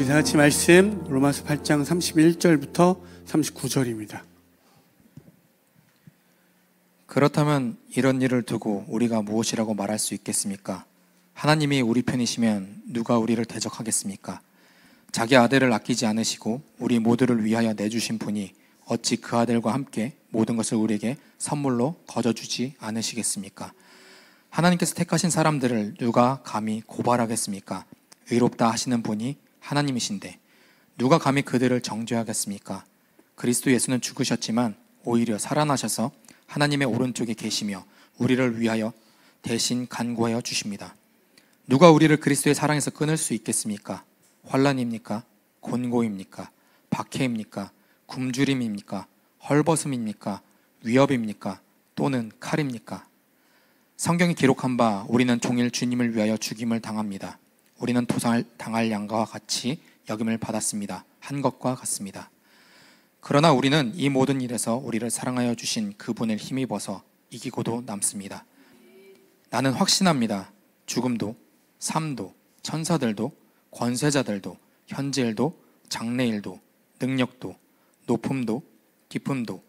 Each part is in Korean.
우리 다 같이 말씀 로마서 8장 31절부터 39절입니다. 그렇다면 이런 일을 두고 우리가 무엇이라고 말할 수 있겠습니까? 하나님이 우리 편이시면 누가 우리를 대적하겠습니까? 자기 아들을 아끼지 않으시고 우리 모두를 위하여 내주신 분이 어찌 그 아들과 함께 모든 것을 우리에게 선물로 거저주지 않으시겠습니까? 하나님께서 택하신 사람들을 누가 감히 고발하겠습니까? 의롭다 하시는 분이 하나님이신데 누가 감히 그들을 정죄하겠습니까? 그리스도 예수는 죽으셨지만 오히려 살아나셔서 하나님의 오른쪽에 계시며 우리를 위하여 대신 간구하여 주십니다. 누가 우리를 그리스도의 사랑에서 끊을 수 있겠습니까? 환난입니까? 곤고입니까? 박해입니까? 굶주림입니까? 헐벗음입니까? 위협입니까? 또는 칼입니까? 성경이 기록한 바 우리는 종일 주님을 위하여 죽임을 당합니다. 우리는 도살당할 양과 같이 여김을 받았습니다. 한 것과 같습니다. 그러나 우리는 이 모든 일에서 우리를 사랑하여 주신 그분을 힘입어서 이기고도 남습니다. 나는 확신합니다. 죽음도, 삶도, 천사들도, 권세자들도, 현재일도, 장래일도, 능력도, 높음도, 깊음도,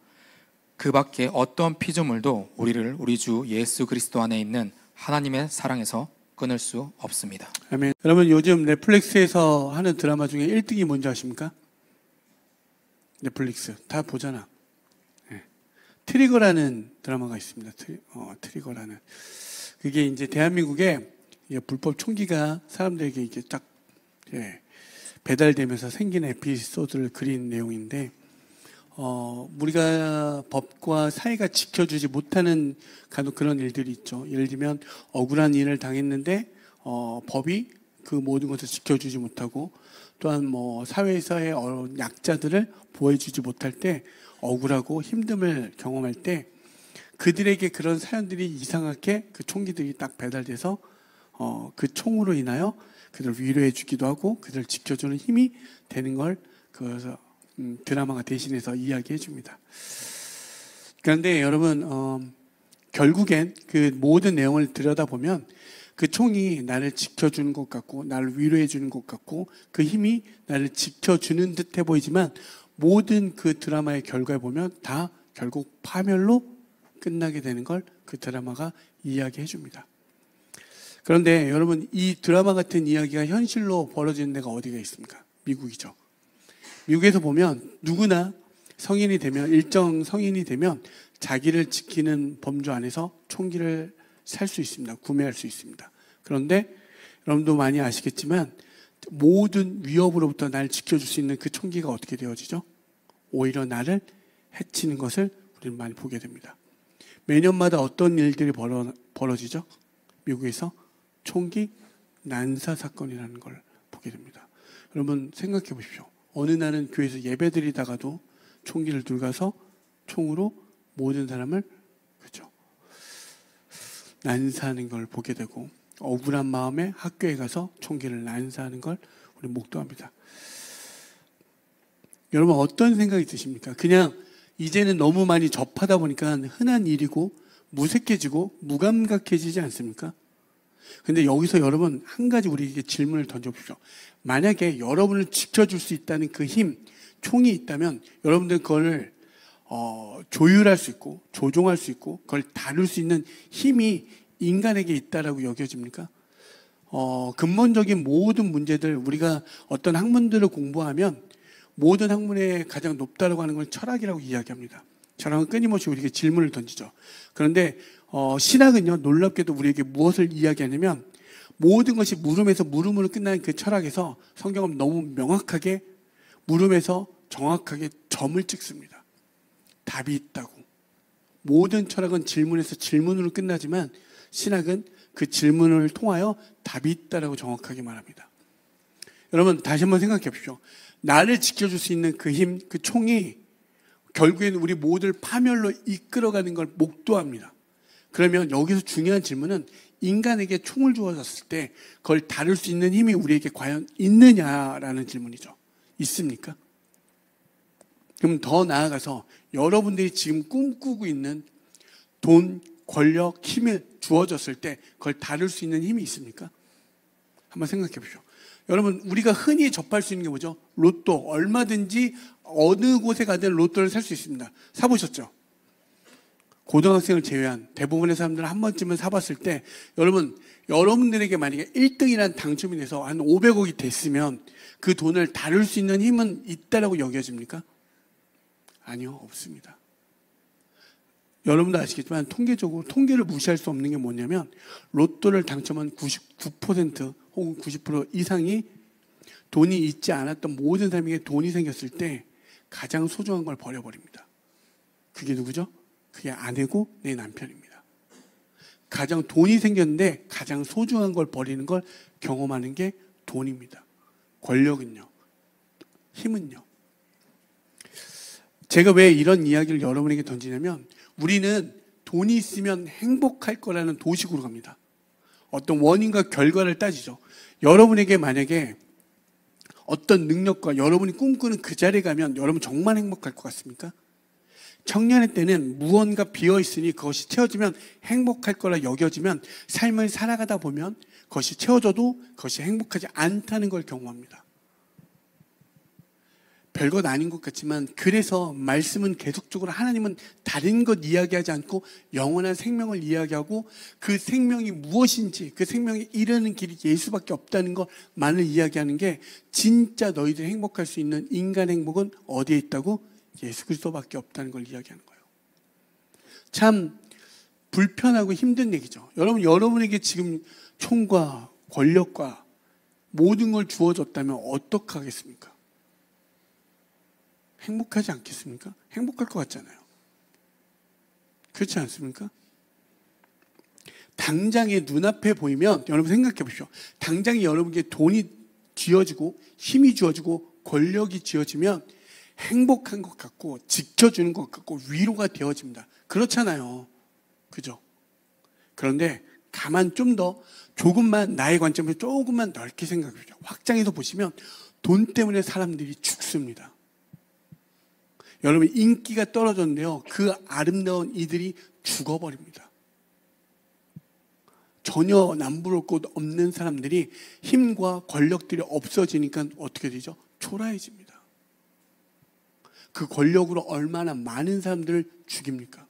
그 밖에 어떤 피조물도 우리를 우리 주 예수 그리스도 안에 있는 하나님의 사랑에서 끊을 수 없습니다. 아멘. 여러분 요즘 넷플릭스에서 하는 드라마 중에 1등이 뭔지 아십니까? 넷플릭스 다 보잖아. 네. 트리거라는 드라마가 있습니다. 트리거라는 그게 이제 대한민국에 불법 총기가 사람들에게 이게 딱 배달되면서 생긴 에피소드를 그린 내용인데, 우리가 법과 사회가 지켜주지 못하는 간혹 그런 일들이 있죠. 예를 들면 억울한 일을 당했는데 법이 그 모든 것을 지켜주지 못하고, 또한 사회에서의 약자들을 보호해주지 못할 때 억울하고 힘듦을 경험할 때 그들에게 그런 사연들이 이상하게 그 총기들이 딱 배달돼서 그 총으로 인하여 그들을 위로해 주기도 하고 그들을 지켜주는 힘이 되는 걸 그 드라마가 대신해서 이야기해 줍니다. 그런데 여러분 결국엔 그 모든 내용을 들여다보면 그 총이 나를 지켜주는 것 같고 나를 위로해 주는 것 같고 그 힘이 나를 지켜주는 듯해 보이지만 모든 그 드라마의 결과에 보면 다 결국 파멸로 끝나게 되는 걸 그 드라마가 이야기해 줍니다. 그런데 여러분 이 드라마 같은 이야기가 현실로 벌어지는 데가 어디가 있습니까? 미국이죠. 미국에서 보면 누구나 성인이 되면 일정 성인이 되면 자기를 지키는 범주 안에서 총기를 살 수 있습니다. 구매할 수 있습니다. 그런데 여러분도 많이 아시겠지만 모든 위협으로부터 날 지켜줄 수 있는 그 총기가 어떻게 되어지죠? 오히려 나를 해치는 것을 우리는 많이 보게 됩니다. 매년마다 어떤 일들이 벌어지죠? 미국에서 총기 난사 사건이라는 걸 보게 됩니다. 여러분 생각해 보십시오. 어느 날은 교회에서 예배드리다가도 총기를 들고 가서 총으로 모든 사람을 난사하는 걸 보게 되고, 억울한 마음에 학교에 가서 총기를 난사하는 걸 우리 목도합니다. 여러분 어떤 생각이 드십니까? 그냥 이제는 너무 많이 접하다 보니까 흔한 일이고 무색해지고 무감각해지지 않습니까? 근데 여기서 여러분 한 가지 우리에게 질문을 던져보십시오. 만약에 여러분을 지켜줄 수 있다는 그 힘, 총이 있다면 여러분들 그걸 조율할 수 있고 조종할 수 있고 그걸 다룰 수 있는 힘이 인간에게 있다라고 여겨집니까? 근본적인 모든 문제들, 우리가 어떤 학문들을 공부하면 모든 학문에 가장 높다라고 하는 걸 철학이라고 이야기합니다. 철학은 끊임없이 우리에게 질문을 던지죠. 그런데 신학은요, 놀랍게도 우리에게 무엇을 이야기하냐면 모든 것이 물음에서 물음으로 끝나는 그 철학에서 성경은 너무 명확하게 물음에서 정확하게 점을 찍습니다. 답이 있다고. 모든 철학은 질문에서 질문으로 끝나지만 신학은 그 질문을 통하여 답이 있다라고 정확하게 말합니다. 여러분 다시 한번 생각해 보십시오. 나를 지켜줄 수 있는 그 힘, 그 총이 결국에는 우리 모두를 파멸로 이끌어가는 걸 목도합니다. 그러면 여기서 중요한 질문은 인간에게 총을 주어졌을 때 그걸 다룰 수 있는 힘이 우리에게 과연 있느냐라는 질문이죠. 있습니까? 그럼 더 나아가서 여러분들이 지금 꿈꾸고 있는 돈, 권력, 힘이 주어졌을 때 그걸 다룰 수 있는 힘이 있습니까? 한번 생각해 보십시오. 여러분, 우리가 흔히 접할 수 있는 게 뭐죠? 로또. 얼마든지 어느 곳에 가든 로또를 살 수 있습니다. 사보셨죠? 고등학생을 제외한 대부분의 사람들은 한 번쯤은 사봤을 때, 여러분들에게 만약에 1등이라는 당첨이 돼서 한 500억이 됐으면 그 돈을 다룰 수 있는 힘은 있다라고 여겨집니까? 아니요, 없습니다. 여러분도 아시겠지만 통계적으로 통계를 무시할 수 없는 게 뭐냐면, 로또를 당첨한 99% 혹은 90% 이상이 돈이 있지 않았던 모든 사람에게 돈이 생겼을 때 가장 소중한 걸 버려버립니다. 그게 누구죠? 그게 아내고 내 남편입니다. 가장 돈이 생겼는데 가장 소중한 걸 버리는 걸 경험하는 게 돈입니다. 권력은요, 힘은요. 제가 왜 이런 이야기를 여러분에게 던지냐면, 우리는 돈이 있으면 행복할 거라는 도식으로 갑니다. 어떤 원인과 결과를 따지죠. 여러분에게 만약에 어떤 능력과 여러분이 꿈꾸는 그 자리에 가면 여러분 정말 행복할 것 같습니까? 청년의 때는 무언가 비어있으니 그것이 채워지면 행복할 거라 여겨지면 삶을 살아가다 보면 그것이 채워져도 그것이 행복하지 않다는 걸 경험합니다. 별것 아닌 것 같지만, 그래서 말씀은 계속적으로 하나님은 다른 것 이야기하지 않고 영원한 생명을 이야기하고, 그 생명이 무엇인지, 그 생명이 이르는 길이 예수밖에 없다는 것만을 이야기하는 게, 진짜 너희들이 행복할 수 있는 인간 행복은 어디에 있다고? 예수 그리스도밖에 없다는 걸 이야기하는 거예요. 참 불편하고 힘든 얘기죠. 여러분에게 지금 총과 권력과 모든 걸 주어졌다면 어떡하겠습니까? 행복하지 않겠습니까? 행복할 것 같잖아요. 그렇지 않습니까? 당장에 눈앞에 보이면, 여러분 생각해 보십시오. 당장에 여러분에게 돈이 쥐어지고 힘이 주어지고 권력이 쥐어지면 행복한 것 같고 지켜주는 것 같고 위로가 되어집니다. 그렇잖아요. 그죠? 그런데 가만 좀 더 조금만 나의 관점을 조금만 넓게 생각해 보십시오. 확장해서 보시면 돈 때문에 사람들이 죽습니다. 여러분, 인기가 떨어졌는데요, 그 아름다운 이들이 죽어버립니다. 전혀 남부러울 곳 없는 사람들이 힘과 권력들이 없어지니까 어떻게 되죠? 초라해집니다. 그 권력으로 얼마나 많은 사람들을 죽입니까?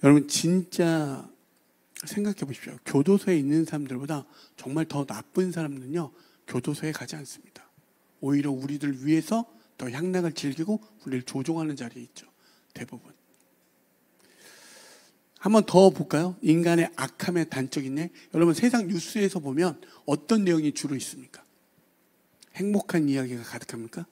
여러분, 진짜 생각해 보십시오. 교도소에 있는 사람들보다 정말 더 나쁜 사람들은요, 교도소에 가지 않습니다. 오히려 우리들 위해서 더 향락을 즐기고 우리를 조종하는 자리에 있죠. 대부분. 한번 더 볼까요? 인간의 악함의 단적이네. 여러분, 세상 뉴스에서 보면 어떤 내용이 주로 있습니까? 행복한 이야기가 가득합니까?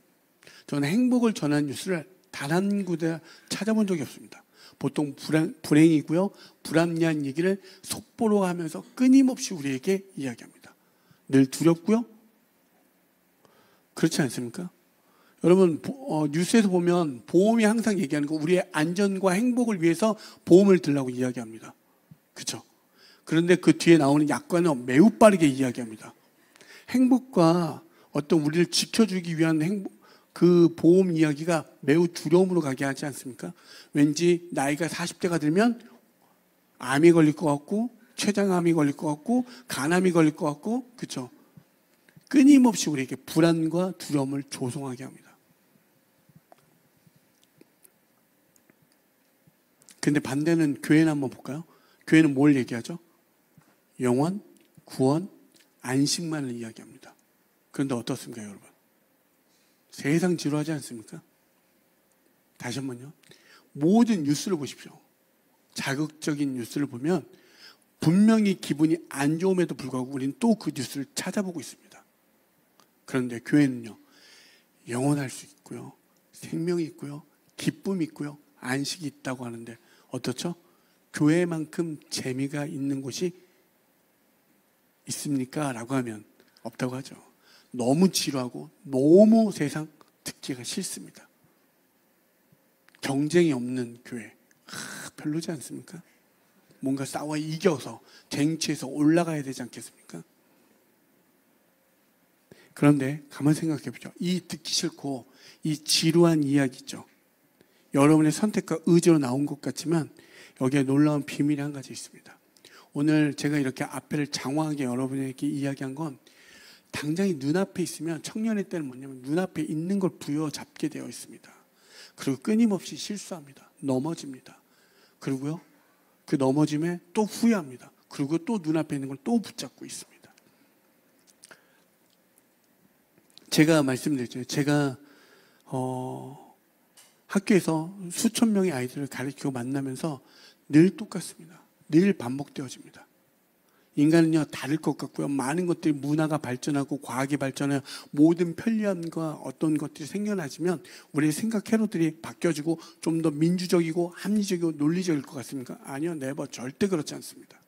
저는 행복을 전하는 뉴스를 단 한 군데 찾아본 적이 없습니다. 보통 불행이고요, 불합리한 얘기를 속보로 하면서 끊임없이 우리에게 이야기합니다. 늘 두렵고요. 그렇지 않습니까? 여러분, 뉴스에서 보면 보험이 항상 얘기하는 거, 우리의 안전과 행복을 위해서 보험을 들라고 이야기합니다. 그렇죠? 그런데 그 뒤에 나오는 약관은 매우 빠르게 이야기합니다. 행복과 어떤 우리를 지켜주기 위한 그 보험 이야기가 매우 두려움으로 가게 하지 않습니까? 왠지 나이가 40대가 들면 암이 걸릴 것 같고, 췌장암이 걸릴 것 같고, 간암이 걸릴 것 같고, 그렇죠? 끊임없이 우리에게 불안과 두려움을 조성하게 합니다. 근데 반대는 교회는 한번 볼까요? 교회는 뭘 얘기하죠? 영원, 구원, 안식만을 이야기합니다. 그런데 어떻습니까, 여러분? 세상 지루하지 않습니까? 다시 한번요. 모든 뉴스를 보십시오. 자극적인 뉴스를 보면 분명히 기분이 안 좋음에도 불구하고 우리는 또 그 뉴스를 찾아보고 있습니다. 그런데 교회는요, 영원할 수 있고요, 생명이 있고요, 기쁨이 있고요, 안식이 있다고 하는데 어떻죠? 교회만큼 재미가 있는 곳이 있습니까? 라고 하면 없다고 하죠. 너무 지루하고 너무 세상 듣기가 싫습니다. 경쟁이 없는 교회, 별로지 않습니까? 뭔가 싸워 이겨서 쟁취해서 올라가야 되지 않겠습니까? 그런데 가만 생각해 보죠. 이 듣기 싫고 이 지루한 이야기죠. 여러분의 선택과 의지로 나온 것 같지만 여기에 놀라운 비밀이 한 가지 있습니다. 오늘 제가 이렇게 앞에를 장황하게 여러분에게 이야기한 건 당장이 눈앞에 있으면 청년의 때는 뭐냐면 눈앞에 있는 걸 부여잡게 되어 있습니다. 그리고 끊임없이 실수합니다. 넘어집니다. 그리고요, 그 넘어짐에 또 후회합니다. 그리고 또 눈앞에 있는 걸 또 붙잡고 있습니다. 제가 말씀드렸죠. 제가 학교에서 수천 명의 아이들을 가르치고 만나면서 늘 똑같습니다. 늘 반복되어집니다. 인간은요, 다를 것 같고요. 많은 것들이 문화가 발전하고 과학이 발전하여 모든 편리함과 어떤 것들이 생겨나지면 우리의 생각 회로들이 바뀌어지고 좀 더 민주적이고 합리적이고 논리적일 것 같습니까? 아니요, 네버, 절대 그렇지 않습니다.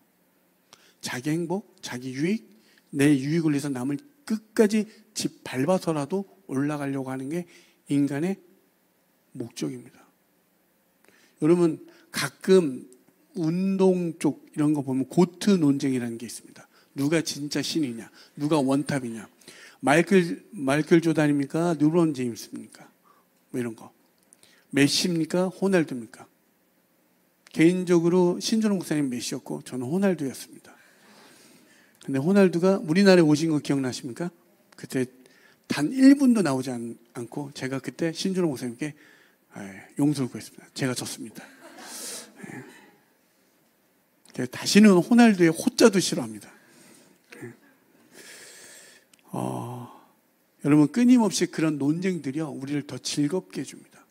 자기 행복, 자기 유익, 내 유익을 위해서 남을 끝까지 집 밟아서라도 올라가려고 하는 게 인간의 목적입니다. 여러분, 가끔 운동 쪽 이런 거 보면 고트 논쟁이라는 게 있습니다. 누가 진짜 신이냐, 누가 원탑이냐, 마이클 조단입니까, 르브론 제임스입니까, 뭐 이런 거, 메시입니까, 호날두입니까? 개인적으로 신준호 목사님 메시였고 저는 호날두였습니다. 근데 호날두가 우리나라에 오신 거 기억나십니까? 그때 단 1분도 나오지 않고 제가 그때 신준호 목사님께 용서를 구했습니다. 제가 졌습니다. 다시는 호날두의 호자도 싫어합니다. 여러분, 끊임없이 그런 논쟁들이요, 우리를 더 즐겁게 해줍니다.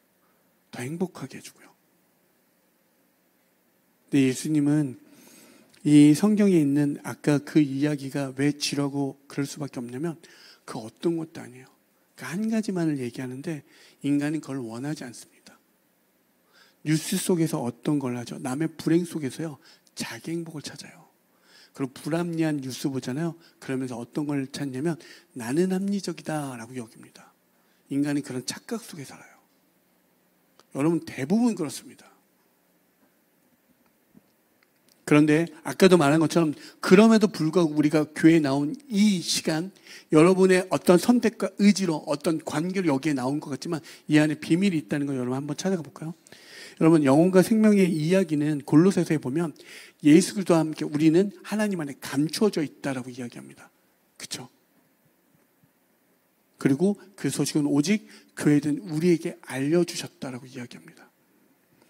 더 행복하게 해주고요. 근데 예수님은 이 성경에 있는 아까 그 이야기가 왜 지루하고 그럴 수밖에 없냐면 그 어떤 것도 아니에요. 그 한 가지만을 얘기하는데 인간은 그걸 원하지 않습니다. 뉴스 속에서 어떤 걸 하죠? 남의 불행 속에서요, 자기 행복을 찾아요. 그리고 불합리한 뉴스 보잖아요. 그러면서 어떤 걸 찾냐면 나는 합리적이다라고 여깁니다. 인간이 그런 착각 속에 살아요. 여러분, 대부분 그렇습니다. 그런데 아까도 말한 것처럼 그럼에도 불구하고 우리가 교회에 나온 이 시간, 여러분의 어떤 선택과 의지로 어떤 관계로 여기에 나온 것 같지만 이 안에 비밀이 있다는 걸 여러분 한번 찾아가 볼까요? 여러분, 영혼과 생명의 이야기는 골로새서에 보면 예수 그리스도와 함께 우리는 하나님 안에 감추어져 있다라고 이야기합니다. 그렇죠? 그리고 그 소식은 오직 교회든 우리에게 알려주셨다라고 이야기합니다.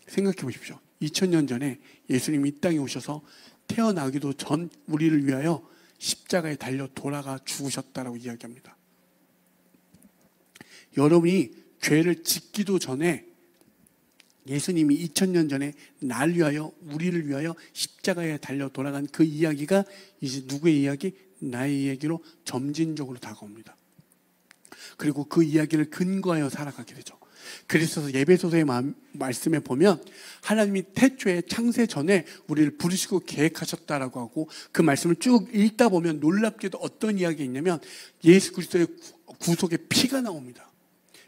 생각해 보십시오. 2000년 전에 예수님이 이 땅에 오셔서 태어나기도 전 우리를 위하여 십자가에 달려 돌아가 죽으셨다라고 이야기합니다. 여러분이 죄를 짓기도 전에 예수님이 2000년 전에 날 위하여 우리를 위하여 십자가에 달려 돌아간 그 이야기가 이제 누구의 이야기? 나의 이야기로 점진적으로 다가옵니다. 그리고 그 이야기를 근거하여 살아가게 되죠. 그래서 예배소서의 말씀에 보면 하나님이 태초에 창세 전에 우리를 부르시고 계획하셨다라고 하고 그 말씀을 쭉 읽다 보면 놀랍게도 어떤 이야기가 있냐면 예수 그리스도의 구속의 피가 나옵니다.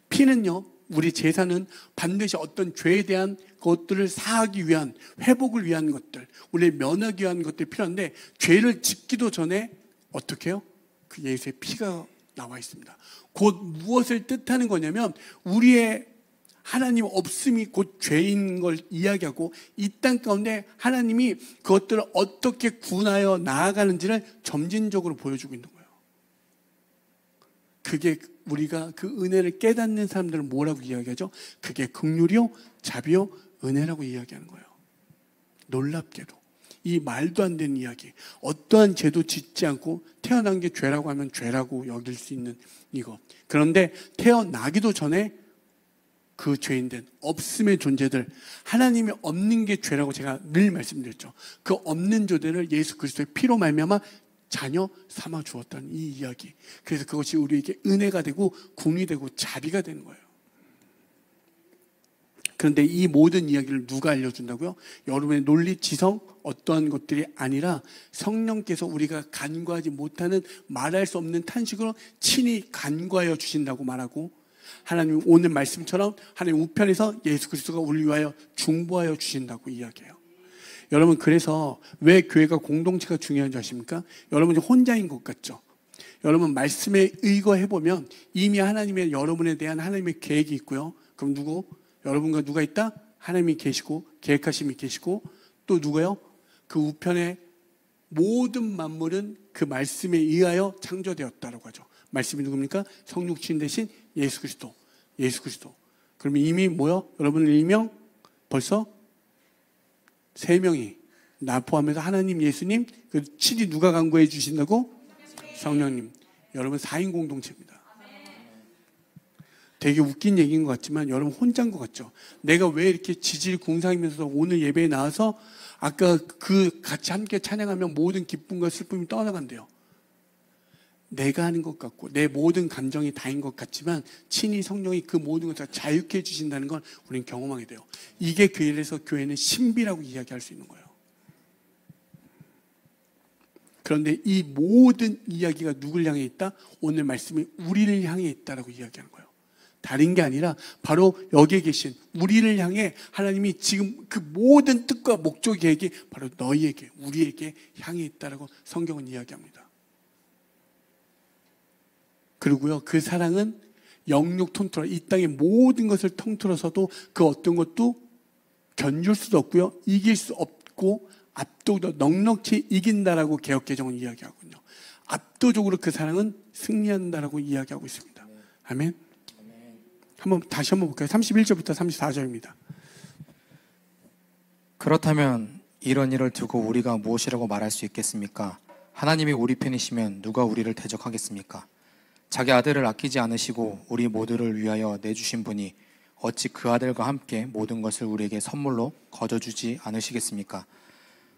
피는요, 우리 제사는 반드시 어떤 죄에 대한 것들을 사하기 위한, 회복을 위한 것들, 우리를 면하기 위한 것들이 필요한데 죄를 짓기도 전에 어떻게 해요? 그 예수의 피가 나와 있습니다. 곧 무엇을 뜻하는 거냐면 우리의 하나님 없음이 곧 죄인 걸 이야기하고 이 땅 가운데 하나님이 그것들을 어떻게 구원하여 나아가는지를 점진적으로 보여주고 있는 거예요. 그게 우리가 그 은혜를 깨닫는 사람들은 뭐라고 이야기하죠? 그게 긍휼이요, 자비요, 은혜라고 이야기하는 거예요. 놀랍게도 이 말도 안 되는 이야기, 어떠한 죄도 짓지 않고 태어난 게 죄라고 하면 죄라고 여길 수 있는 이거. 그런데 태어나기도 전에 그 죄인된 없음의 존재들, 하나님이 없는 게 죄라고 제가 늘 말씀드렸죠. 그 없는 존재를 예수 그리스도의 피로 말미암아 자녀 삼아 주었다는 이 이야기. 그래서 그것이 우리에게 은혜가 되고 궁이 되고 자비가 되는 거예요. 그런데 이 모든 이야기를 누가 알려준다고요? 여러분의 논리, 지성, 어떠한 것들이 아니라 성령께서 우리가 간구하지 못하는 말할 수 없는 탄식으로 친히 간구하여 주신다고 말하고, 하나님 오늘 말씀처럼 하나님 우편에서 예수 그리스도가 우리 위하여 중보하여 주신다고 이야기해요. 여러분, 그래서 왜 교회가 공동체가 중요한지 아십니까? 여러분이 혼자인 것 같죠? 여러분, 말씀에 의거해보면 이미 하나님의 여러분에 대한 하나님의 계획이 있고요. 그럼 여러분과 누가 있다? 하나님이 계시고 계획하심이 계시고 또 누가요? 그 우편에 모든 만물은 그 말씀에 의하여 창조되었다라고 하죠. 말씀이 누굽니까? 성육신 대신 예수 그리스도. 예수 그리스도. 그러면 이미 뭐요? 여러분 일명 벌써 3명이 나 포함해서 하나님, 예수님, 그 7이 누가 간구해 주신다고? 성령님. 여러분 4인 공동체입니다. 되게 웃긴 얘기인 것 같지만 여러분 혼자인 것 같죠? 내가 왜 이렇게 지질 궁상이면서 오늘 예배에 나와서 아까 그 같이 함께 찬양하면 모든 기쁨과 슬픔이 떠나간대요. 내가 하는 것 같고 내 모든 감정이 다인 것 같지만 친히 성령이 그 모든 것을 자유케 해주신다는 걸 우리는 경험하게 돼요. 이게 그 일에서 교회는 신비라고 이야기할 수 있는 거예요. 그런데 이 모든 이야기가 누굴 향해 있다? 오늘 말씀이 우리를 향해 있다라고 이야기하는 거예요. 다른 게 아니라 바로 여기에 계신 우리를 향해 하나님이 지금 그 모든 뜻과 목적 계획이 바로 너희에게, 우리에게 향해 있다라고 성경은 이야기합니다. 그리고요, 그 사랑은 영육 통틀어 이 땅의 모든 것을 통틀어서도 그 어떤 것도 견줄 수도 없고요, 이길 수 없고 압도적으로 넉넉히 이긴다라고 개역개정은 이야기하거든요. 압도적으로 그 사랑은 승리한다라고 이야기하고 있습니다. 아멘. 다시 한번 볼까요? 31절부터 34절입니다. 그렇다면 이런 일을 두고 우리가 무엇이라고 말할 수 있겠습니까? 하나님이 우리 편이시면 누가 우리를 대적하겠습니까? 자기 아들을 아끼지 않으시고 우리 모두를 위하여 내주신 분이 어찌 그 아들과 함께 모든 것을 우리에게 선물로 거저주지 않으시겠습니까?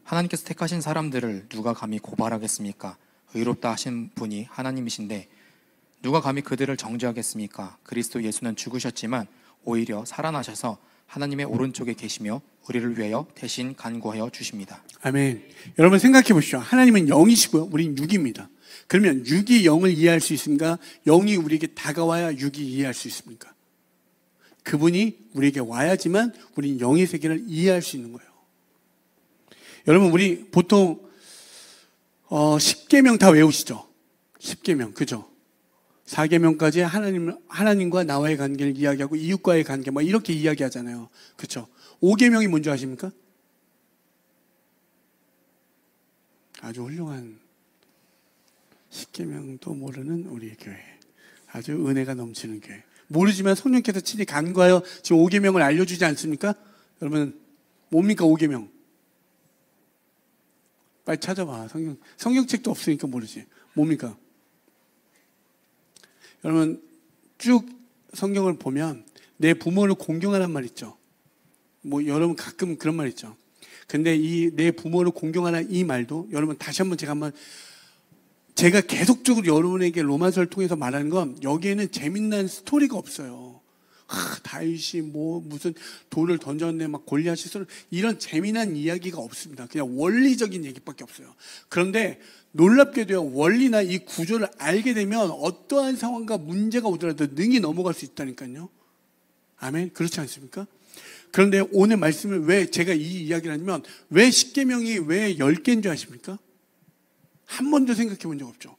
하나님께서 택하신 사람들을 누가 감히 고발하겠습니까? 의롭다 하신 분이 하나님이신데 누가 감히 그들을 정죄하겠습니까? 그리스도 예수는 죽으셨지만 오히려 살아나셔서 하나님의 오른쪽에 계시며 우리를 위하여 대신 간구하여 주십니다. 아멘. 여러분 생각해 보시죠. 하나님은 영이시고요, 우리는 육입니다. 그러면 육이 영을 이해할 수 있습니까? 영이 우리에게 다가와야 육이 이해할 수 있습니까? 그분이 우리에게 와야지만 우리는 영의 세계를 이해할 수 있는 거예요. 여러분 우리 보통 10계명 다 외우시죠? 10계명, 그죠? 4계명까지 하나님과 나와의 관계를 이야기하고 이웃과의 관계 뭐 이렇게 이야기하잖아요. 그렇죠? 5계명이 뭔지 아십니까? 아주 훌륭한 10계명도 모르는 우리 교회. 아주 은혜가 넘치는 교회. 모르지만 성령께서 친히 간구하여 지금 5계명을 알려주지 않습니까? 여러분 뭡니까 5계명? 빨리 찾아봐. 성경책도 없으니까 모르지. 뭡니까? 여러분 쭉 성경을 보면 내 부모를 공경하란 말 있죠. 뭐 여러분 가끔 그런 말 있죠. 근데 이 내 부모를 공경하는 이 말도 여러분 다시 한번 제가 계속적으로 여러분에게 로마서를 통해서 말하는 건 여기에는 재밌는 스토리가 없어요. 다윗이 뭐 무슨 돌을 던졌는데 막 골리앗이 이런 재미난 이야기가 없습니다. 그냥 원리적인 얘기밖에 없어요. 그런데 놀랍게도요, 원리나 이 구조를 알게 되면 어떠한 상황과 문제가 오더라도 능히 넘어갈 수 있다니까요. 아멘. 그렇지 않습니까? 그런데 오늘 말씀을 왜 제가 이 이야기를 하냐면 왜 10계명이 왜 10개인 줄 아십니까? 한 번도 생각해 본 적 없죠.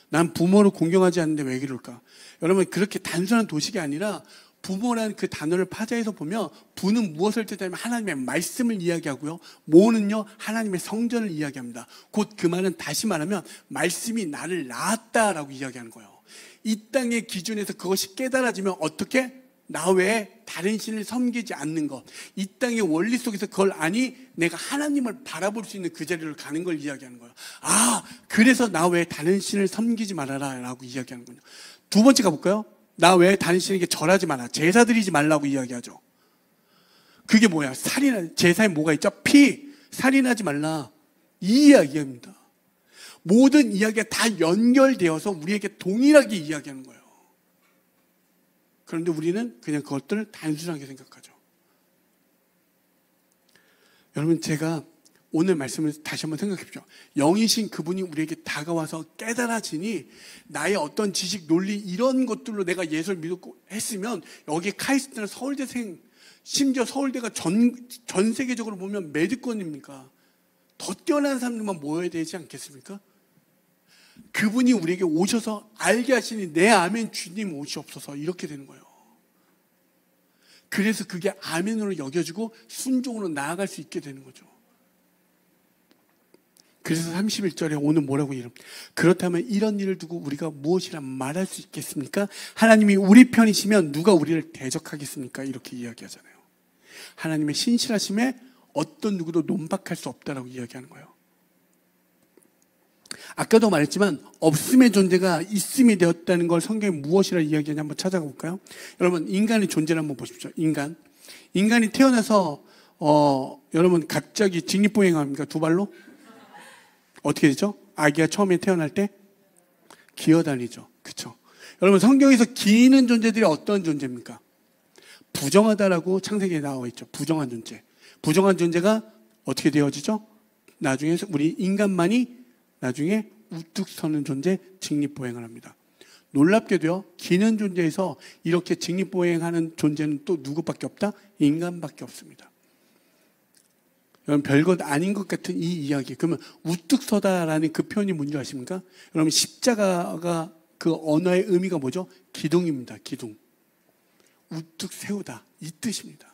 난 부모를 공경하지 않는데 왜 그럴까? 여러분 그렇게 단순한 도식이 아니라 부모라는 그 단어를 파자에서 보면 부는 무엇을 뜻하냐면 하나님의 말씀을 이야기하고요, 모는요 하나님의 성전을 이야기합니다. 곧 그 말은 다시 말하면 말씀이 나를 낳았다라고 이야기하는 거예요. 이 땅의 기준에서 그것이 깨달아지면 어떻게? 나 외에 다른 신을 섬기지 않는 것, 이 땅의 원리 속에서 그걸 아니 내가 하나님을 바라볼 수 있는 그 자리를 가는 걸 이야기하는 거예요. 아, 그래서 나 외에 다른 신을 섬기지 말아라 라고 이야기하는 거예요. 두 번째 가볼까요? 나 외에 다른 신에게 절하지 마라, 제사 드리지 말라고 이야기하죠. 그게 뭐야? 제사에 뭐가 있죠? 살인하지 말라, 이 이야기입니다. 모든 이야기가 다 연결되어서 우리에게 동일하게 이야기하는 거예요. 그런데 우리는 그냥 그것들을 단순하게 생각하죠. 여러분 제가 오늘 말씀을 다시 한번 생각해 보십시오. 영이신 그분이 우리에게 다가와서 깨달아지니 나의 어떤 지식, 논리 이런 것들로 내가 예수를 믿고 했으면 여기 카이스트나 서울대생, 심지어 서울대가 전 세계적으로 보면 몇 위권입니까? 더 뛰어난 사람들만 모여야 되지 않겠습니까? 그분이 우리에게 오셔서 알게 하시니 내 아멘 주님 오시옵소서, 이렇게 되는 거예요. 그래서 그게 아멘으로 여겨지고 순종으로 나아갈 수 있게 되는 거죠. 그래서 31절에 오늘 뭐라고 이름? 그렇다면 이런 일을 두고 우리가 무엇이라 말할 수 있겠습니까? 하나님이 우리 편이시면 누가 우리를 대적하겠습니까? 이렇게 이야기하잖아요. 하나님의 신실하심에 어떤 누구도 논박할 수 없다라고 이야기하는 거예요. 아까도 말했지만 없음의 존재가 있음이 되었다는 걸 성경이 무엇이라 이야기하냐 한번 찾아가 볼까요? 여러분 인간의 존재를 한번 보십시오. 인간이 태어나서 여러분 갑자기 직립보행합니까? 두 발로? 어떻게 되죠? 아기가 처음에 태어날 때 기어다니죠. 그렇죠? 여러분 성경에서 기는 존재들이 어떤 존재입니까? 부정하다라고 창세기에 나와 있죠. 부정한 존재. 부정한 존재가 어떻게 되어지죠? 나중에 우리 인간만이 나중에 우뚝 서는 존재, 직립보행을 합니다. 놀랍게도요, 기는 존재에서 이렇게 직립보행하는 존재는 또 누구밖에 없다? 인간밖에 없습니다. 여러분 별것 아닌 것 같은 이 이야기. 그러면 우뚝 서다라는 그 표현이 뭔지 아십니까? 여러분 십자가가 그 언어의 의미가 뭐죠? 기둥입니다. 기둥. 우뚝 세우다 이 뜻입니다.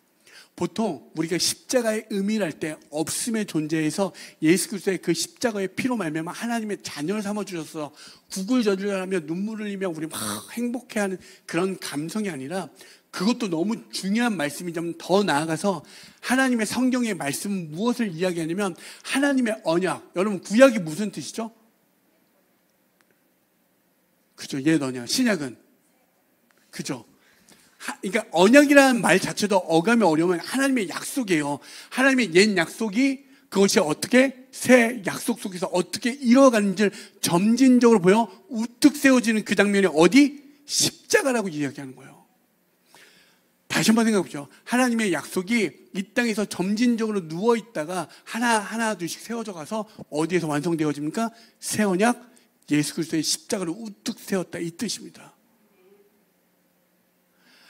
보통 우리가 십자가의 의미를 할 때 없음의 존재에서 예수 그리스도의 그 십자가의 피로 말미암아 하나님의 자녀를 삼아주셔서 구글저질하며 눈물을 흘리며 우리 막 행복해하는 그런 감성이 아니라 그것도 너무 중요한 말씀이지만 더 나아가서 하나님의 성경의 말씀은 무엇을 이야기하냐면 하나님의 언약. 여러분 구약이 무슨 뜻이죠? 그죠? 옛 언약. 신약은 그죠? 그러니까 언약이라는 말 자체도 어감이 어려우면 하나님의 약속이에요. 하나님의 옛 약속이 그것이 어떻게 새 약속 속에서 어떻게 이뤄가는지를 점진적으로 보여 우뚝 세워지는 그 장면이 어디? 십자가라고 이야기하는 거예요. 다시 한번 생각해 보죠. 하나님의 약속이 이 땅에서 점진적으로 누워있다가 하나 둘씩 세워져 가서 어디에서 완성되어집니까? 새 언약 예수 그리스도의 십자가를 우뚝 세웠다 이 뜻입니다.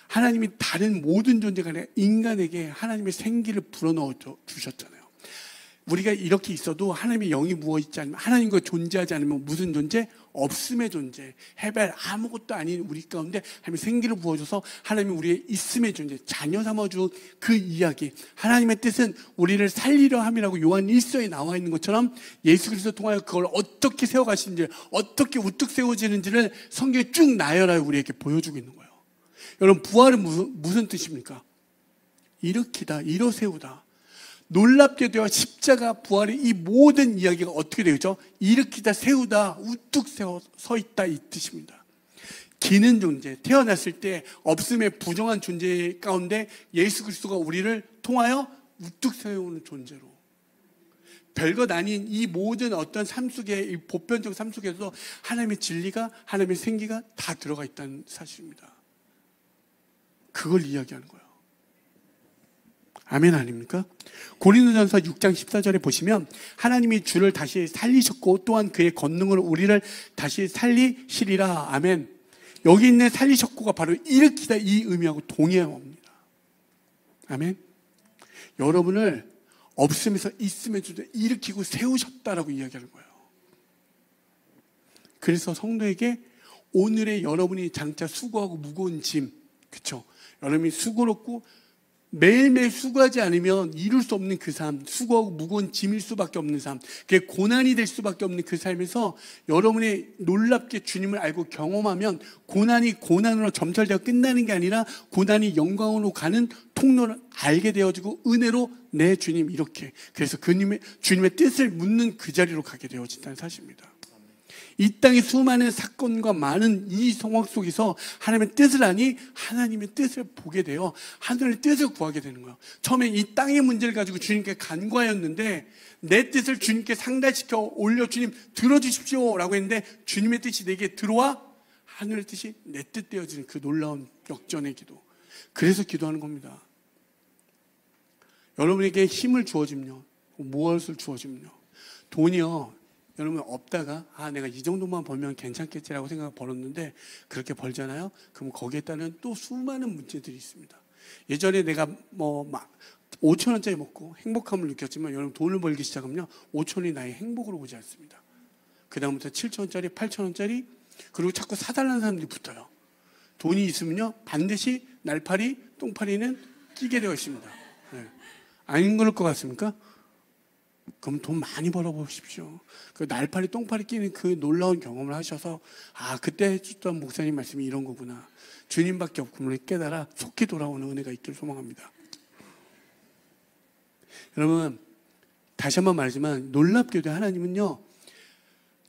하나님이 다른 모든 존재가 아니라 인간에게 하나님의 생기를 불어넣어 주셨잖아요. 우리가 이렇게 있어도 하나님의 영이 부어있지 않으면 하나님과 존재하지 않으면 무슨 존재? 없음의 존재. 헤벨 아무것도 아닌 우리 가운데 하나님의 생기를 부어줘서 하나님이 우리의 있음의 존재 자녀 삼아준 그 이야기. 하나님의 뜻은 우리를 살리려 함이라고 요한 1서에 나와 있는 것처럼 예수 그리스도 통하여 그걸 어떻게 세워가시는지 어떻게 우뚝 세워지는지를 성경에 쭉 나열하여 우리에게 보여주고 있는 거예요. 여러분 부활은 무슨 뜻입니까? 일으키다, 일어세우다. 놀랍게도요 십자가 부활의 이 모든 이야기가 어떻게 되죠? 일으키다, 세우다, 우뚝 서 있다 이 뜻입니다. 기는 존재, 태어났을 때 없음의 부정한 존재 가운데 예수 그리스도가 우리를 통하여 우뚝 세우는 존재로 별것 아닌 이 모든 어떤 삶 속에 이 보편적 삶 속에서 하나님의 진리가 하나님의 생기가 다 들어가 있다는 사실입니다. 그걸 이야기하는 거예요. 아멘 아닙니까? 고린도전서 6장 14절에 보시면 하나님이 주를 다시 살리셨고 또한 그의 권능으로 우리를 다시 살리시리라. 아멘. 여기 있는 살리셨고가 바로 일으키다 이 의미하고 동의합니다. 아멘. 여러분을 없음에서 있음에 일으키고 세우셨다라고 이야기하는 거예요. 그래서 성도에게 오늘의 여러분이 장차 수고하고 무거운 짐, 그렇죠? 여러분이 수고롭고 매일매일 수고하지 않으면 이룰 수 없는 그 삶, 수고하고 무거운 짐일 수밖에 없는 삶, 그게 고난이 될 수밖에 없는 그 삶에서 여러분이 놀랍게 주님을 알고 경험하면 고난이 고난으로 점철되어 끝나는 게 아니라 고난이 영광으로 가는 통로를 알게 되어지고 은혜로 내 주님 이렇게 그래서 주님의 뜻을 묻는 그 자리로 가게 되어진다는 사실입니다. 이 땅의 수많은 사건과 많은 이 상황 속에서 하나님의 뜻을 아니 하나님의 뜻을 보게 되어 하늘의 뜻을 구하게 되는 거예요. 처음에 이 땅의 문제를 가지고 주님께 간구하였는데 내 뜻을 주님께 상달시켜 올려 주님 들어주십시오 라고 했는데 주님의 뜻이 내게 들어와 하늘의 뜻이 내 뜻 되어지는 그 놀라운 역전의 기도. 그래서 기도하는 겁니다. 여러분에게 힘을 주어지면요, 무엇을 주어지면요, 돈이요, 여러분 없다가 내가 이 정도만 벌면 괜찮겠지라고 생각하고 벌었는데 그렇게 벌잖아요. 그럼 거기에 따른 또 수많은 문제들이 있습니다. 예전에 내가 막 5천 원짜리 먹고 행복함을 느꼈지만 여러분 돈을 벌기 시작하면요 5천 원이 나의 행복으로 오지 않습니다. 그 다음부터 7천 원짜리 8천 원짜리 그리고 자꾸 사달라는 사람들이 붙어요. 돈이 있으면요 반드시 날파리 똥파리는 끼게 되어 있습니다. 네. 아닌 그럴 것 같습니까? 그럼 돈 많이 벌어보십시오. 그 날파리 똥파리 끼는 그 놀라운 경험을 하셔서 그때 해주던 목사님 말씀이 이런 거구나. 주님밖에 없음을 깨달아 속히 돌아오는 은혜가 있기를 소망합니다. 여러분 다시 한번 말하지만 놀랍게도 하나님은요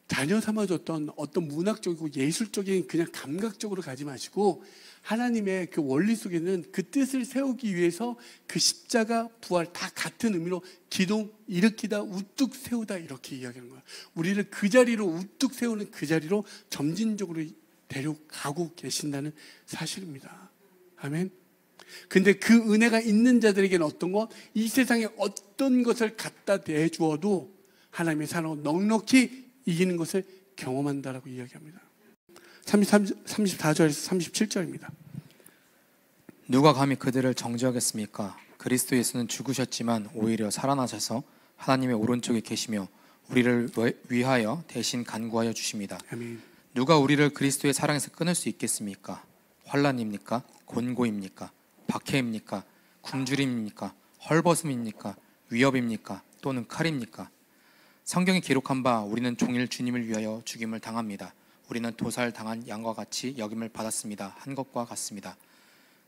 자녀 삼아줬던 어떤 문학적이고 예술적인 그냥 감각적으로 가지 마시고 하나님의 그 원리 속에는 그 뜻을 세우기 위해서 그 십자가 부활 다 같은 의미로 기둥 일으키다 우뚝 세우다 이렇게 이야기하는 거예요. 우리를 그 자리로 우뚝 세우는 그 자리로 점진적으로 데려가고 계신다는 사실입니다. 아멘. 근데 그 은혜가 있는 자들에게는 어떤 것? 이 세상에 어떤 것을 갖다 대주어도 하나님의 사랑으로 넉넉히 이기는 것을 경험한다라고 이야기합니다. 34절에서 37절입니다. 누가 감히 그들을 정죄하겠습니까? 그리스도 예수는 죽으셨지만 오히려 살아나셔서 하나님의 오른쪽에 계시며 우리를 위하여 대신 간구하여 주십니다. 아멘. 누가 우리를 그리스도의 사랑에서 끊을 수 있겠습니까? 환난입니까? 곤고입니까? 박해입니까? 굶주림입니까? 헐벗음입니까? 위협입니까? 또는 칼입니까? 성경에 기록한 바 우리는 종일 주님을 위하여 죽임을 당합니다. 우리는 도살당한 양과 같이 여김을 받았습니다. 한 것과 같습니다.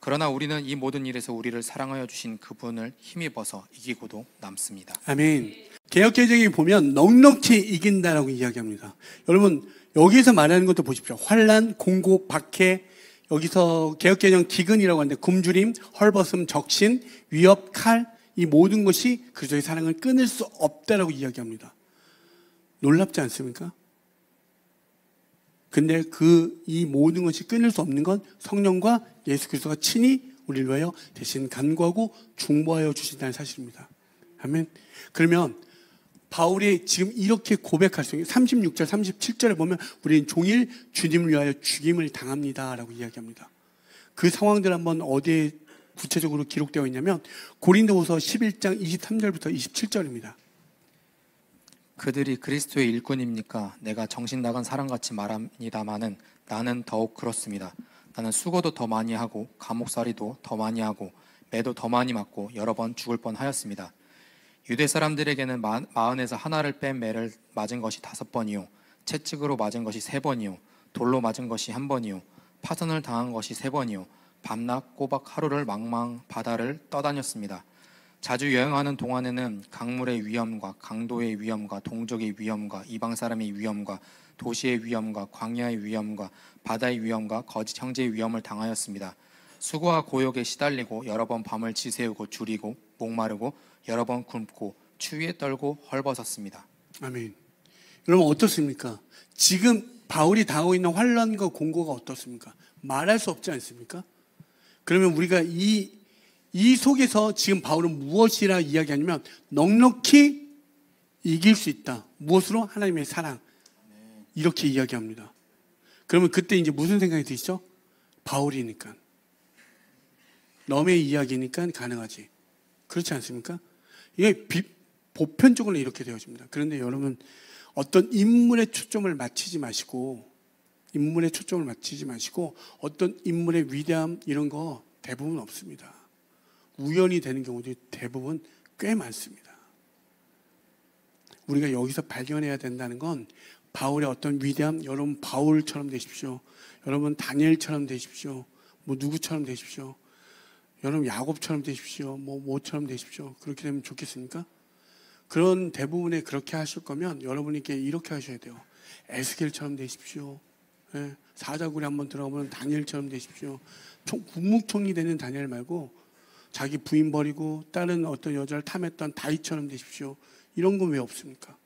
그러나 우리는 이 모든 일에서 우리를 사랑하여 주신 그분을 힘입어서 이기고도 남습니다. 아멘. 개역개정에 보면 넉넉히 이긴다라고 이야기합니다. 여러분 여기서 말하는 것도 보십시오. 환난, 공고, 박해, 여기서 개역개정 기근이라고 하는데 굶주림, 헐벗음, 적신, 위협, 칼, 이 모든 것이 그리스도의 사랑을 끊을 수 없다라고 이야기합니다. 놀랍지 않습니까? 근데 이 모든 것이 끊을 수 없는 건 성령과 예수 그리스도가 친히 우리를 위하여 대신 간구하고 중보하여 주신다는 사실입니다. 아멘. 그러면 바울이 지금 이렇게 고백할 수 있는 36절, 37절에 보면 우리는 종일 주님을 위하여 죽임을 당합니다 라고 이야기합니다. 그 상황들 한번 어디에 구체적으로 기록되어 있냐면 고린도후서 11장 23절부터 27절입니다. 그들이 그리스도의 일꾼입니까? 내가 정신 나간 사람같이 말합니다마는 나는 더욱 그렇습니다. 나는 수고도 더 많이 하고 감옥살이도 더 많이 하고 매도 더 많이 맞고 여러 번 죽을 뻔하였습니다. 유대 사람들에게는 마흔에서 하나를 뺀 매를 맞은 것이 5번이요 채찍으로 맞은 것이 3번이요 돌로 맞은 것이 1번이요 파선을 당한 것이 3번이요 밤낮 꼬박 하루를 망망 바다를 떠다녔습니다. 자주 여행하는 동안에는 강물의 위험과 강도의 위험과 동족의 위험과 이방 사람의 위험과 도시의 위험과 광야의 위험과 바다의 위험과 거짓 형제의 위험을 당하였습니다. 수고와 고역에 시달리고 여러 번 밤을 지새우고 줄이고 목마르고 여러 번 굶고 추위에 떨고 헐벗었습니다. 아멘. 여러분 어떻습니까? 지금 바울이 당하고 있는 환난과 공고가 어떻습니까? 말할 수 없지 않습니까? 그러면 우리가 이 속에서 지금 바울은 무엇이라 이야기하냐면 넉넉히 이길 수 있다. 무엇으로? 하나님의 사랑. 이렇게 이야기합니다. 그러면 그때 이제 무슨 생각이 드시죠? 바울이니까. 넘의 이야기니까 가능하지. 그렇지 않습니까? 이게 보편적으로 이렇게 되어집니다. 그런데 여러분 어떤 인물에 초점을 맞추지 마시고 어떤 인물의 위대함 이런 거 대부분 없습니다. 우연히 되는 경우도 대부분 꽤 많습니다. 우리가 여기서 발견해야 된다는 건 바울의 어떤 위대함, 여러분 바울처럼 되십시오. 여러분 다니엘처럼 되십시오. 뭐 누구처럼 되십시오. 여러분 야곱처럼 되십시오. 뭐처럼 되십시오. 그렇게 되면 좋겠습니까? 그런 대부분에 그렇게 하실 거면 여러분에게 이렇게 하셔야 돼요. 에스겔처럼 되십시오. 예, 사자굴에 한번 들어가면 다니엘처럼 되십시오. 국무총리 되는 다니엘 말고 자기 부인 버리고 다른 어떤 여자를 탐했던 다윗처럼 되십시오. 이런 건 왜 없습니까?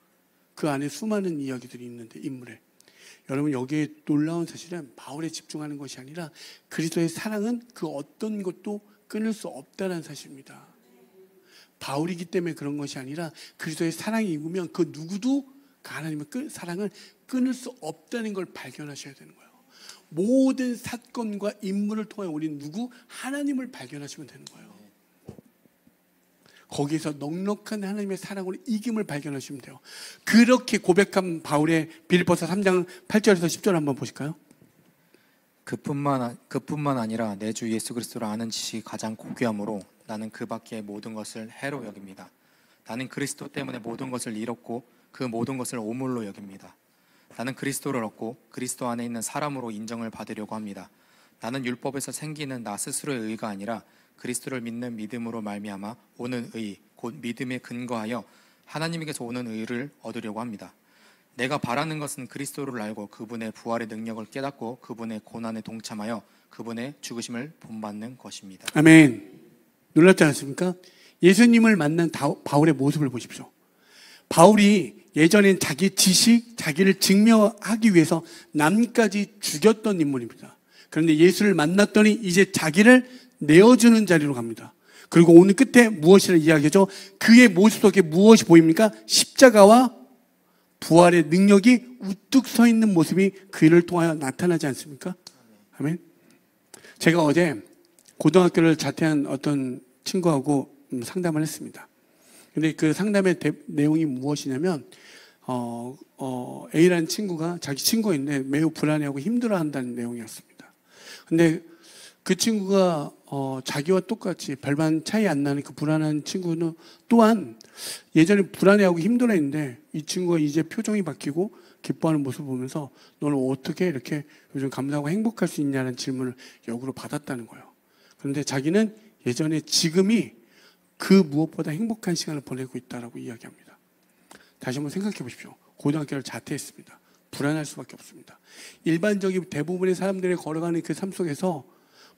그 안에 수많은 이야기들이 있는데 인물에. 여러분 여기에 놀라운 사실은 바울에 집중하는 것이 아니라 그리스도의 사랑은 그 어떤 것도 끊을 수 없다는 사실입니다. 바울이기 때문에 그런 것이 아니라 그리스도의 사랑이 입으면 그 누구도 하나님의 사랑을 끊을 수 없다는 걸 발견하셔야 되는 거예요. 모든 사건과 인물을 통해 우리는 하나님을 발견하시면 되는 거예요. 거기에서 넉넉한 하나님의 사랑으로 이김을 발견하시면 돼요. 그렇게 고백한 바울의 빌립보서 3장 8절에서 10절 한번 보실까요? 그뿐만 아니라 내 주 예수 그리스도를 아는 지식이 가장 고귀함으로 나는 그 밖의 모든 것을 해로 여깁니다. 나는 그리스도 때문에 모든 것을 잃었고 그 모든 것을 오물로 여깁니다. 나는 그리스도를 얻고 그리스도 안에 있는 사람으로 인정을 받으려고 합니다. 나는 율법에서 생기는 나 스스로의 의가 아니라 그리스도를 믿는 믿음으로 말미암아 오는 의, 곧 믿음에 근거하여 하나님에게서 오는 의를 얻으려고 합니다. 내가 바라는 것은 그리스도를 알고 그분의 부활의 능력을 깨닫고 그분의 고난에 동참하여 그분의 죽으심을 본받는 것입니다. 아멘. 놀랍지 않습니까? 예수님을 만난 바울의 모습을 보십시오. 바울이 예전엔 자기 지식, 자기를 증명하기 위해서 남까지 죽였던 인물입니다. 그런데 예수를 만났더니 이제 자기를 내어주는 자리로 갑니다. 그리고 오늘 끝에 무엇이라 이야기하죠? 그의 모습 속에 무엇이 보입니까? 십자가와 부활의 능력이 우뚝 서 있는 모습이 그 일을 통하여 나타나지 않습니까? 아멘. 제가 어제 고등학교를 자퇴한 어떤 친구하고 상담을 했습니다. 근데 그 상담의 내용이 무엇이냐면 A라는 친구가 자기 친구인데 매우 불안해하고 힘들어한다는 내용이었습니다. 근데 그 친구가 자기와 똑같이 별반 차이 안 나는 그 불안한 친구는 또한 예전에 불안해하고 힘들어했는데 이 친구가 이제 표정이 바뀌고 기뻐하는 모습을 보면서 너는 어떻게 이렇게 요즘 감사하고 행복할 수 있냐는 질문을 역으로 받았다는 거예요. 그런데 자기는 예전에 지금이 그 무엇보다 행복한 시간을 보내고 있다라고 이야기합니다. 다시 한번 생각해 보십시오. 고등학교를 자퇴했습니다. 불안할 수밖에 없습니다. 일반적인 대부분의 사람들이 걸어가는 그 삶 속에서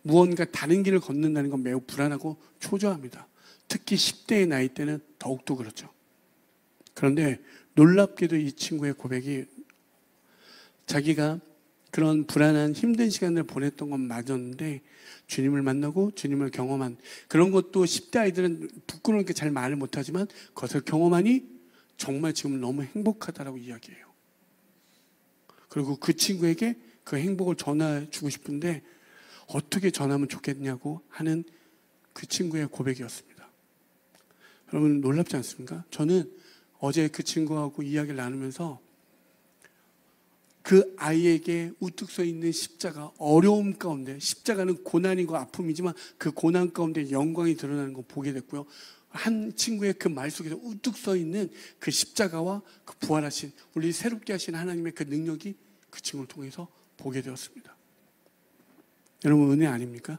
무언가 다른 길을 걷는다는 건 매우 불안하고 초조합니다. 특히 10대의 나이 때는 더욱더 그렇죠. 그런데 놀랍게도 이 친구의 고백이 자기가 그런 불안한 힘든 시간을 보냈던 건 맞았는데 주님을 만나고 주님을 경험한 그런 것도 10대 아이들은 부끄러우니까 잘 말을 못하지만 그것을 경험하니 정말 지금 너무 행복하다라고 이야기해요. 그리고 그 친구에게 그 행복을 전해 주고 싶은데 어떻게 전하면 좋겠냐고 하는 그 친구의 고백이었습니다. 여러분 놀랍지 않습니까? 저는 어제 그 친구하고 이야기를 나누면서 그 아이에게 우뚝 서 있는 십자가, 어려움 가운데 십자가는 고난이고 아픔이지만 그 고난 가운데 영광이 드러나는 걸 보게 됐고요. 한 친구의 그 말 속에서 우뚝 서 있는 그 십자가와 그 부활하신 우리 새롭게 하신 하나님의 그 능력이 그 친구를 통해서 보게 되었습니다. 여러분 은혜 아닙니까?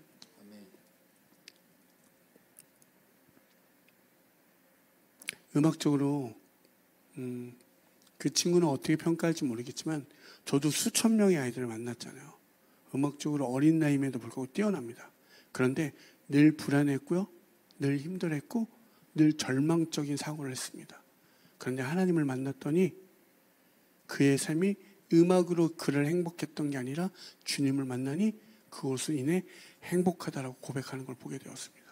음악적으로 그 친구는 어떻게 평가할지 모르겠지만 저도 수천 명의 아이들을 만났잖아요. 음악적으로 어린 나이임에도 불구하고 뛰어납니다. 그런데 늘 불안했고요. 늘 힘들었고 늘 절망적인 사고를 했습니다. 그런데 하나님을 만났더니 그의 삶이 음악으로 그를 행복했던 게 아니라 주님을 만나니 그것으로 인해 행복하다라고 고백하는 걸 보게 되었습니다.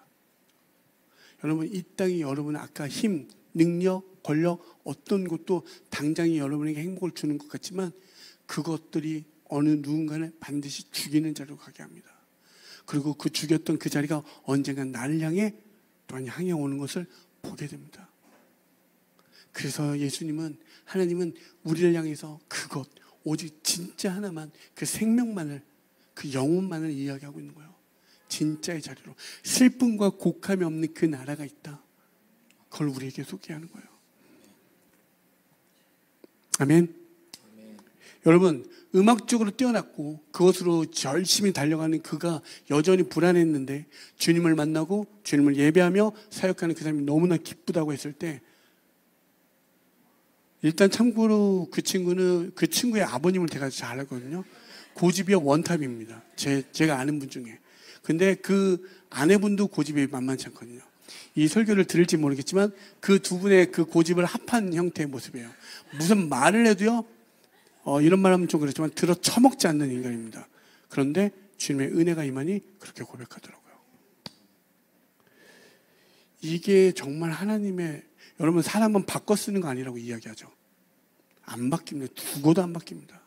여러분 이 땅이 여러분은 아까 힘, 능력, 권력 어떤 것도 당장이 여러분에게 행복을 주는 것 같지만 그것들이 어느 누군가를 반드시 죽이는 자리로 가게 합니다. 그리고 그 죽였던 그 자리가 언젠간 나를 향해 또한 향해 오는 것을 보게 됩니다. 그래서 예수님은 하나님은 우리를 향해서 그것 오직 진짜 하나만 그 생명만을 그 영혼만을 이야기하고 있는 거예요. 진짜의 자리로 슬픔과 곡함이 없는 그 나라가 있다. 그걸 우리에게 소개하는 거예요. 아멘. 여러분 음악적으로 뛰어났고 그것으로 열심히 달려가는 그가 여전히 불안했는데 주님을 만나고 주님을 예배하며 사역하는 그 사람이 너무나 기쁘다고 했을 때 일단 참고로 그 친구는 그 친구의 아버님을 제가 잘 알거든요. 고집이요 원탑입니다. 제가 아는 분 중에. 근데 그 아내분도 고집이 만만치 않거든요. 이 설교를 들을지 모르겠지만 그 두 분의 그 고집을 합한 형태의 모습이에요. 무슨 말을 해도요. 이런 말 하면 좀 그렇지만 들어 처먹지 않는 인간입니다. 그런데 주님의 은혜가 임하니 그렇게 고백하더라고요. 이게 정말 하나님의 여러분 사람은 바꿔 쓰는 거 아니라고 이야기하죠. 안 바뀝니다. 죽어도 안 바뀝니다.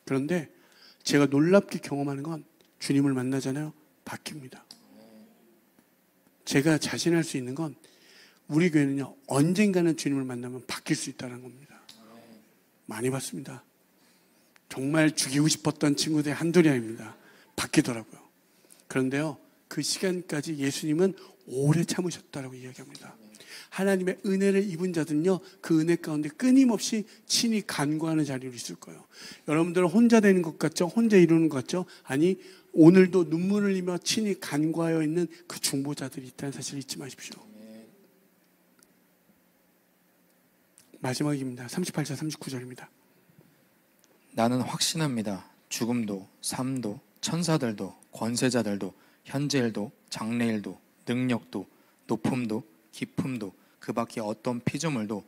그런데 제가 놀랍게 경험하는 건 주님을 만나잖아요. 바뀝니다. 제가 자신할 수 있는 건 우리 교회는요. 언젠가는 주님을 만나면 바뀔 수 있다는 겁니다. 많이 봤습니다. 정말 죽이고 싶었던 친구들이 한둘이 아닙니다. 바뀌더라고요. 그런데요. 그 시간까지 예수님은 오래 참으셨다고 이야기합니다. 하나님의 은혜를 입은 자들은요, 그 은혜 가운데 끊임없이 친히 간구하는 자리로 있을 거예요. 여러분들은 혼자 되는 것 같죠? 혼자 이루는 것 같죠? 아니, 오늘도 눈물을 흘리며 친히 간구하여 있는 그 중보자들이 있다는 사실을 잊지 마십시오. 마지막입니다. 38절 39절입니다. 나는 확신합니다. 죽음도 삶도 천사들도 권세자들도 현재일도 장래일도 능력도 높음도 깊음도 그 밖에 어떤 피조물도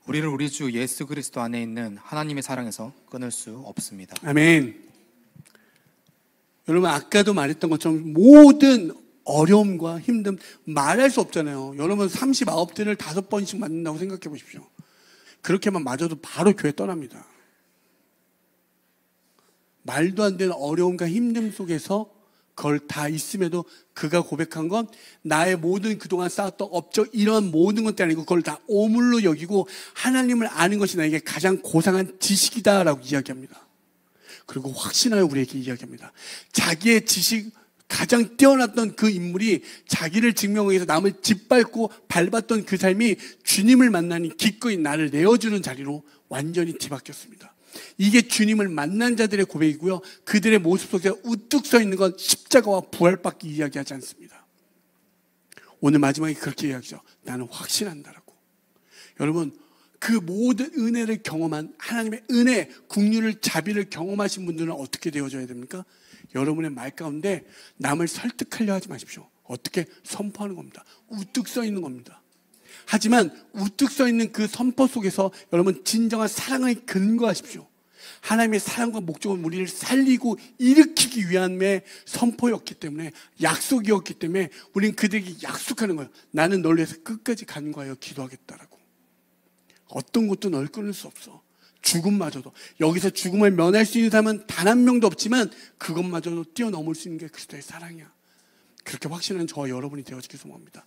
우리를 우리 주 예수 그리스도 안에 있는 하나님의 사랑에서 끊을 수 없습니다. 아멘. 여러분, 아까도 말했던 것처럼 모든 어려움과 힘듦 말할 수 없잖아요. 여러분 39대를 5번씩 맞는다고 생각해 보십시오. 그렇게만 맞아도 바로 교회 떠납니다. 말도 안 되는 어려움과 힘듦 속에서 그걸 다 있음에도 그가 고백한 건 나의 모든 그동안 쌓았던 업적 이런 모든 것들이 아니고 그걸 다 오물로 여기고 하나님을 아는 것이 나에게 가장 고상한 지식이다라고 이야기합니다. 그리고 확신하여 우리에게 이야기합니다. 자기의 지식 가장 뛰어났던 그 인물이 자기를 증명하기 위해서 남을 짓밟고 밟았던 그 삶이 주님을 만나니 기꺼이 나를 내어주는 자리로 완전히 뒤바뀌었습니다. 이게 주님을 만난 자들의 고백이고요. 그들의 모습 속에 우뚝 서 있는 건 십자가와 부활밖에 이야기하지 않습니다. 오늘 마지막에 그렇게 이야기하죠. 나는 확신한다라고. 여러분, 그 모든 은혜를 경험한 하나님의 은혜, 긍휼을 자비를 경험하신 분들은 어떻게 되어져야 됩니까? 여러분의 말 가운데 남을 설득하려 하지 마십시오. 어떻게? 선포하는 겁니다. 우뚝 서 있는 겁니다. 하지만 우뚝 서 있는 그 선포 속에서 여러분 진정한 사랑을 근거하십시오. 하나님의 사랑과 목적은 우리를 살리고 일으키기 위함의 선포였기 때문에, 약속이었기 때문에 우리는 그들에게 약속하는 거예요. 나는 너를 위해서 끝까지 간구하여 기도하겠다라고. 어떤 것도 널 끊을 수 없어. 죽음마저도. 여기서 죽음을 면할 수 있는 사람은 단 한 명도 없지만 그것마저도 뛰어넘을 수 있는 게 그리스도의 사랑이야. 그렇게 확신하는 저와 여러분이 되어지길 소망합니다.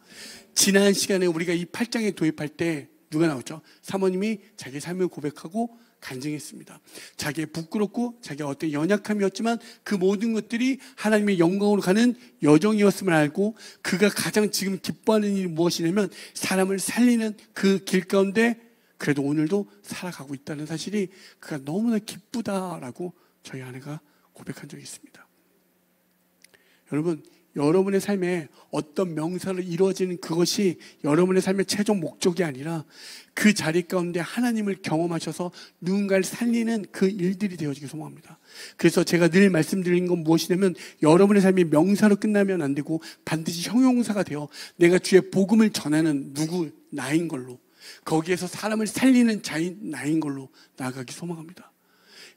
지난 시간에 우리가 이 8장에 도입할 때 누가 나왔죠? 사모님이 자기 삶을 고백하고 간증했습니다. 자기의 부끄럽고 자기의 어떤 연약함이었지만 그 모든 것들이 하나님의 영광으로 가는 여정이었음을 알고 그가 가장 지금 기뻐하는 일이 무엇이냐면 사람을 살리는 그 길 가운데 그래도 오늘도 살아가고 있다는 사실이 그가 너무나 기쁘다라고 저희 아내가 고백한 적이 있습니다. 여러분, 여러분의 삶에 어떤 명사로 이루어지는 그것이 여러분의 삶의 최종 목적이 아니라 그 자리 가운데 하나님을 경험하셔서 누군가를 살리는 그 일들이 되어지길 소망합니다. 그래서 제가 늘 말씀드리는 건 무엇이냐면 여러분의 삶이 명사로 끝나면 안 되고 반드시 형용사가 되어 내가 주의 복음을 전하는 누구 나인 걸로, 거기에서 사람을 살리는 자인 나인 걸로 나아가기 소망합니다.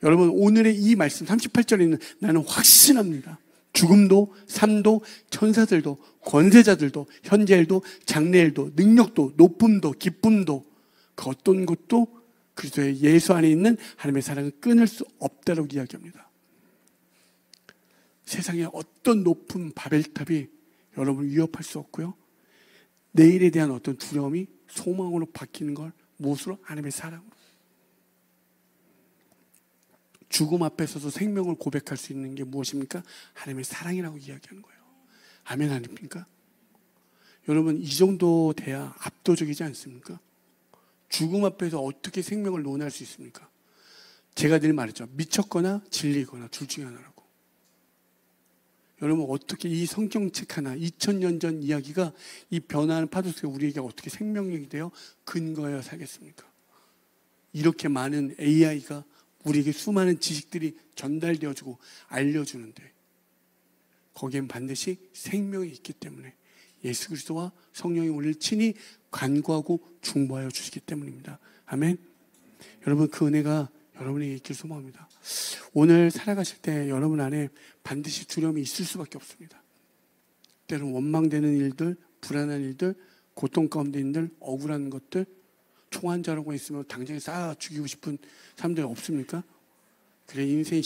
여러분, 오늘의 이 말씀 38절에 있는 나는 확신합니다. 죽음도 삶도 천사들도 권세자들도 현재일도 장래일도 능력도 높음도 기쁨도 그 어떤 것도 그리스도의 예수 안에 있는 하나님의 사랑을 끊을 수 없다고 이야기합니다. 세상의 어떤 높은 바벨탑이 여러분을 위협할 수 없고요. 내일에 대한 어떤 두려움이 소망으로 바뀌는 걸 무엇으로? 하나님의 사랑으로. 죽음 앞에서도 생명을 고백할 수 있는 게 무엇입니까? 하나님의 사랑이라고 이야기하는 거예요. 아멘 아닙니까? 여러분, 이 정도 돼야 압도적이지 않습니까? 죽음 앞에서 어떻게 생명을 논할 수 있습니까? 제가 늘 말했죠. 미쳤거나 진리거나 둘 중에 하나라고. 여러분, 어떻게 이 성경책 하나 2000년 전 이야기가 이 변화하는 파도 속에 우리에게 어떻게 생명력이 되어 근거하여 살겠습니까? 이렇게 많은 AI가 우리에게 수많은 지식들이 전달되어주고 알려주는데 거기엔 반드시 생명이 있기 때문에 예수 그리스도와 성령이 우리를 친히 간구하고 중보하여 주시기 때문입니다. 아멘. 여러분, 그 은혜가 여러분에게 있길 소망합니다. 오늘 살아가실 때 여러분 안에 반드시 두려움이 있을 수밖에 없습니다. 때로는 원망되는 일들, 불안한 일들, 고통 가운데 있는 일, 억울한 것들, 총 한 자루가 있으면 당장에 쏴 죽이고 싶은 사람들이 없습니까? 그래, 인생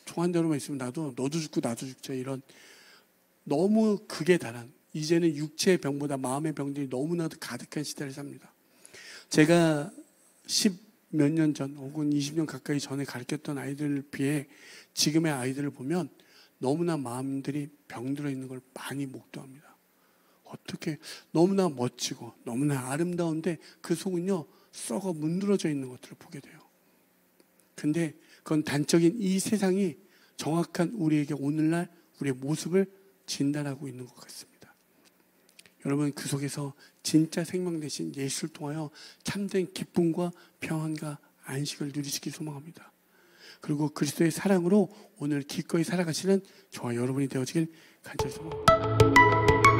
총 한 자루만 있으면 너도 죽고 나도 죽자, 이런 너무 극에 달한, 이제는 육체의 병보다 마음의 병들이 너무나도 가득한 시대를 삽니다. 제가 10몇 년 전 혹은 20년 가까이 전에 가르쳤던 아이들에 비해 지금의 아이들을 보면 너무나 마음들이 병들어 있는 걸 많이 목도합니다. 어떻게 너무나 멋지고 너무나 아름다운데 그 속은요 썩어 문드러져 있는 것들을 보게 돼요. 근데 그건 단적인 이 세상이 정확한 우리에게 오늘날 우리의 모습을 진단하고 있는 것 같습니다. 여러분, 그 속에서 진짜 생명 되신 예수를 통하여 참된 기쁨과 평안과 안식을 누리시길 소망합니다. 그리고 그리스도의 사랑으로 오늘 기꺼이 살아가시는 저와 여러분이 되어지길 간절히 소망합니다.